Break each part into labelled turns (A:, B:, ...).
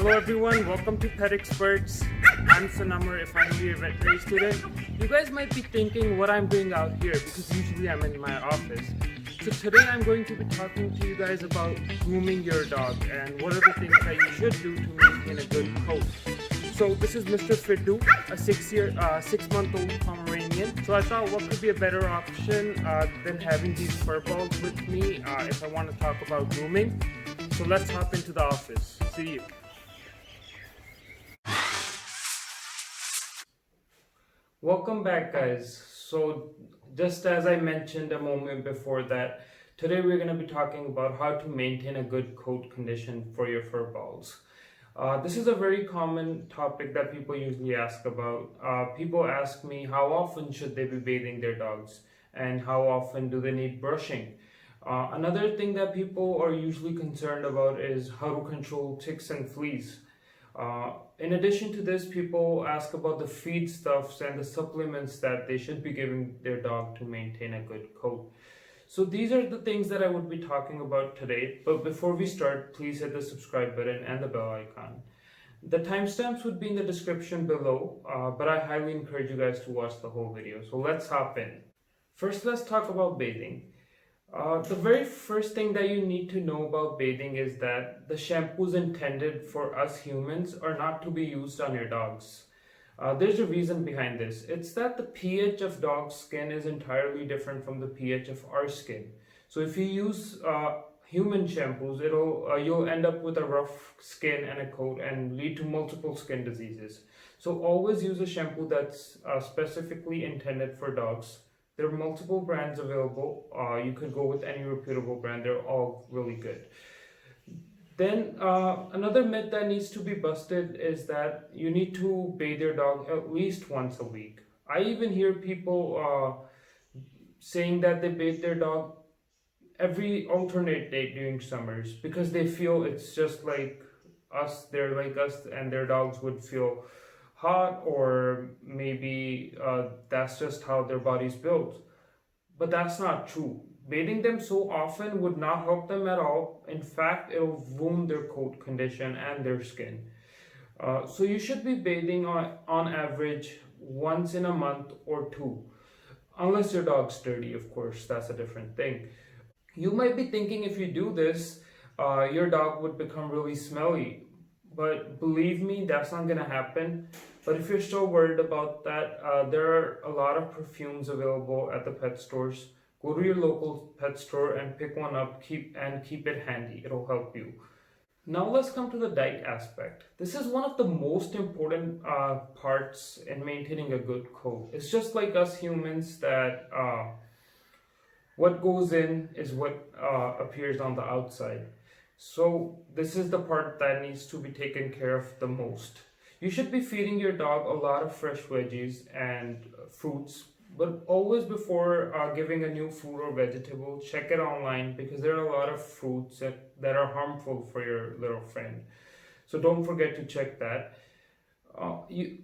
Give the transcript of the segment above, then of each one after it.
A: Hello everyone, welcome to Pet Experts. I'm Sunamar, if I'm your veterinary student. You guys might be thinking what I'm doing out here because usually I'm in my office. So today I'm going to be talking to you guys about grooming your dog and what are the things that you should do to maintain a good coat. So this is Mr. Fidu, a 6-month-old Pomeranian. So I thought what could be a better option than having these fur balls with me if I want to talk about grooming. So let's hop into the office. See you. Welcome back, guys. So just as I mentioned a moment before that, today we're going to be talking about how to maintain a good coat condition for your fur balls. This is a very common topic that people usually ask about. People ask me how often should they be bathing their dogs and how often do they need brushing. Another thing that people are usually concerned about is how to control ticks and fleas. In addition to this, people ask about the feedstuffs and the supplements that they should be giving their dog to maintain a good coat. So these are the things that I would be talking about today. But before we start, please hit the subscribe button and the bell icon. The timestamps would be in the description below, but I highly encourage you guys to watch the whole video. So let's hop in. First, let's talk about bathing. The very first thing that you need to know about bathing is that the shampoos intended for us humans are not to be used on your dogs. There's a reason behind this. It's that the pH of dog's skin is entirely different from the pH of our skin. So if you use human shampoos, you'll end up with a rough skin and a coat and lead to multiple skin diseases. So always use a shampoo that's specifically intended for dogs. There are multiple brands available. You could go with any reputable brand. They're all really good. Then another myth that needs to be busted is that you need to bathe your dog at least once a week. I even hear people saying that they bathe their dog every alternate day during summers because they feel it's just like us, they're like us, and their dogs would feel hot, or maybe that's just how their body's built. But that's not true. Bathing them so often would not help them at all. In fact, it'll ruin their coat condition and their skin. So you should be bathing on average once in a month or two. Unless your dog's dirty, of course, that's a different thing. You might be thinking if you do this, your dog would become really smelly. But believe me, that's not going to happen. But if you're still worried about that, there are a lot of perfumes available at the pet stores. Go to your local pet store and pick one up, keep it handy. It'll help you. Now let's come to the diet aspect. This is one of the most important parts in maintaining a good coat. It's just like us humans that what goes in is what appears on the outside. So this is the part that needs to be taken care of the most. You should be feeding your dog a lot of fresh veggies and fruits, but always before giving a new fruit or vegetable, check it online because there are a lot of fruits that are harmful for your little friend. So don't forget to check that.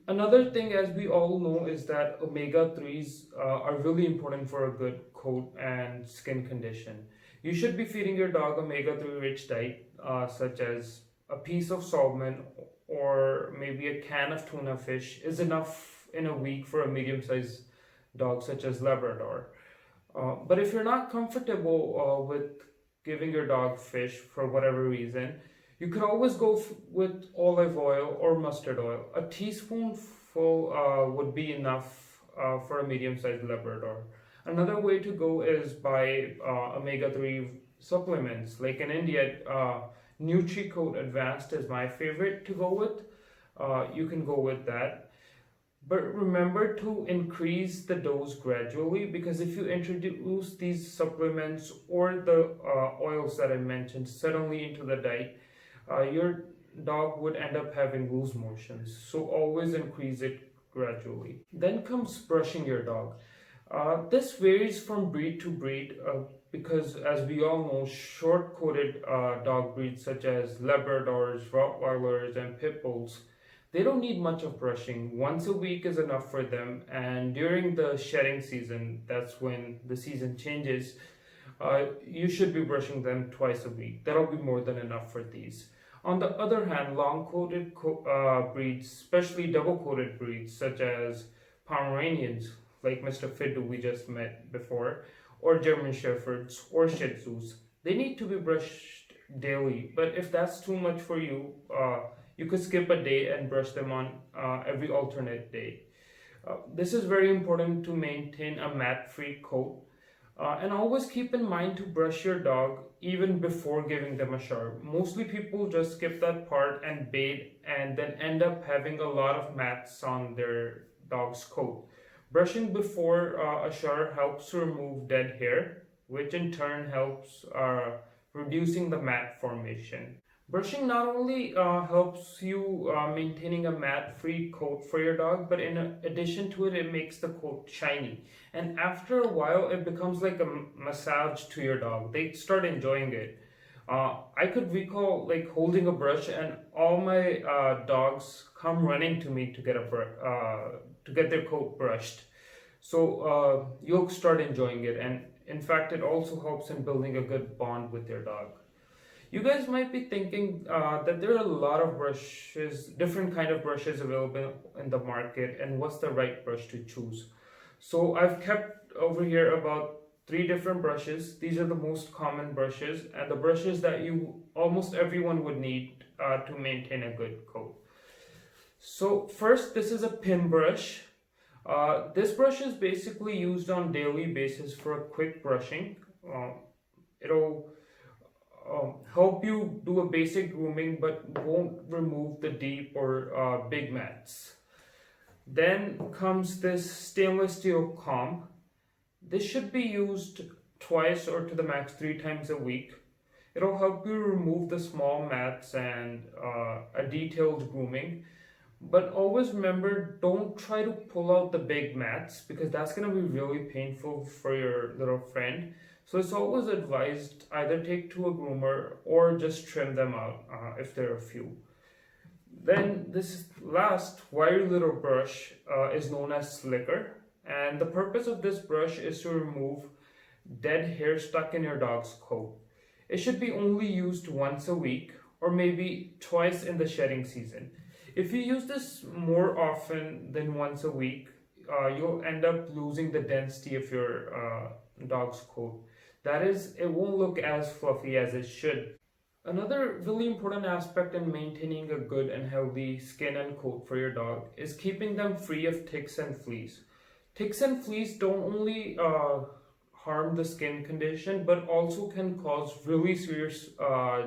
A: Another thing, as we all know, is that omega-3s are really important for a good coat and skin condition. You should be feeding your dog omega-3 rich diet, such as a piece of salmon or maybe a can of tuna fish is enough in a week for a medium-sized dog such as Labrador. But if you're not comfortable with giving your dog fish for whatever reason, you could always go with olive oil or mustard oil. A teaspoonful would be enough for a medium-sized Labrador. Another way to go is buy omega-3 supplements. Like in India, NutriCoat Advanced is my favorite to go with. You can go with that. But remember to increase the dose gradually, because if you introduce these supplements or the oils that I mentioned suddenly into the diet, your dog would end up having loose motions. So always increase it gradually. Then comes brushing your dog. This varies from breed to breed because, as we all know, short-coated dog breeds such as Labradors, Rottweilers, and Pit Bulls, they don't need much of brushing. Once a week is enough for them, and during the shedding season, that's when the season changes, you should be brushing them twice a week. That'll be more than enough for these. On the other hand, long-coated breeds, especially double-coated breeds such as Pomeranians, like Mr. Fidu we just met before, or German Shepherds or Shih Tzus, they need to be brushed daily. But if that's too much for you, you could skip a day and brush them on every alternate day. This is very important to maintain a mat-free coat. And always keep in mind to brush your dog even before giving them a shower. Mostly people just skip that part and bathe and then end up having a lot of mats on their dog's coat. Brushing before a shower helps to remove dead hair, which in turn helps reducing the mat formation. Brushing not only helps you maintaining a mat-free coat for your dog, but in addition to it, it makes the coat shiny. And after a while, it becomes like a massage to your dog. They start enjoying it. I could recall like holding a brush, and all my dogs come running to me to get to get their coat brushed. So you'll start enjoying it, and in fact, it also helps in building a good bond with your dog. You guys might be thinking that there are a lot of brushes, different kind of brushes available in the market, and what's the right brush to choose. So I've kept over here about 3 different brushes. These are the most common brushes and the brushes that almost everyone would need to maintain a good coat. So first, this is a pin brush. This brush is basically used on daily basis for a quick brushing. It'll help you do a basic grooming but won't remove the deep or big mats. Then comes this stainless steel comb. This should be used twice or to the max 3 times a week. It'll help you remove the small mats and a detailed grooming. But always remember, don't try to pull out the big mats because that's going to be really painful for your little friend. So it's always advised either take to a groomer or just trim them out if there are a few. Then this last wire little brush is known as slicker, and the purpose of this brush is to remove dead hair stuck in your dog's coat. It should be only used once a week or maybe twice in the shedding season. If you use this more often than once a week, you'll end up losing the density of your dog's coat. That is, it won't look as fluffy as it should. Another really important aspect in maintaining a good and healthy skin and coat for your dog is keeping them free of ticks and fleas. Ticks and fleas don't only harm the skin condition but also can cause really serious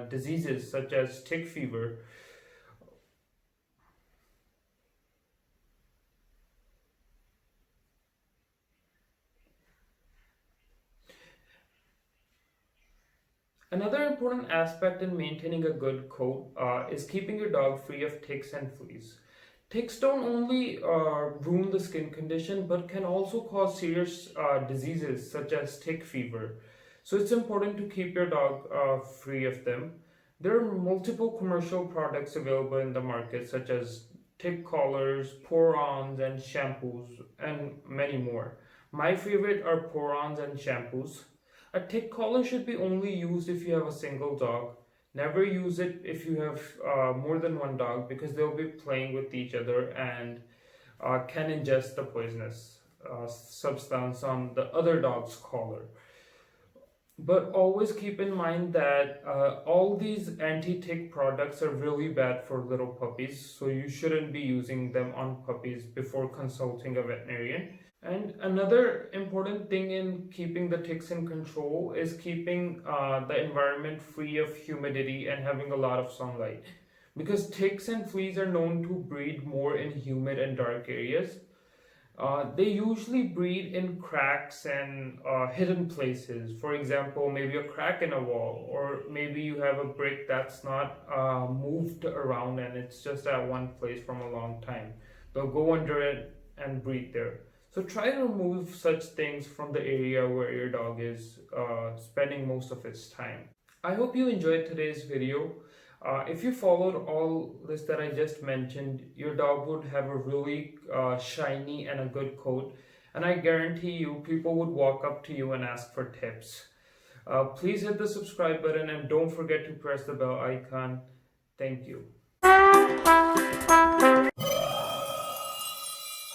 A: diseases such as tick fever. Another important aspect in maintaining a good coat is keeping your dog free of ticks and fleas. Ticks don't only ruin the skin condition but can also cause serious diseases such as tick fever. So it's important to keep your dog free of them. There are multiple commercial products available in the market such as tick collars, pour-ons and shampoos and many more. My favorite are pour-ons and shampoos. A tick collar should be only used if you have a single dog. Never use it if you have more than one dog because they'll be playing with each other and can ingest the poisonous substance on the other dog's collar. But always keep in mind that all these anti-tick products are really bad for little puppies, so you shouldn't be using them on puppies before consulting a veterinarian. And another important thing in keeping the ticks in control is keeping the environment free of humidity and having a lot of sunlight. Because ticks and fleas are known to breed more in humid and dark areas. They usually breed in cracks and hidden places. For example, maybe a crack in a wall, or maybe you have a brick that's not moved around and it's just at one place from a long time. They'll go under it and breed there. So try to remove such things from the area where your dog is spending most of its time. I hope you enjoyed today's video. If you followed all this that I just mentioned, your dog would have a really shiny and a good coat. And I guarantee you, people would walk up to you and ask for tips. Please hit the subscribe button and don't forget to press the bell icon. Thank you.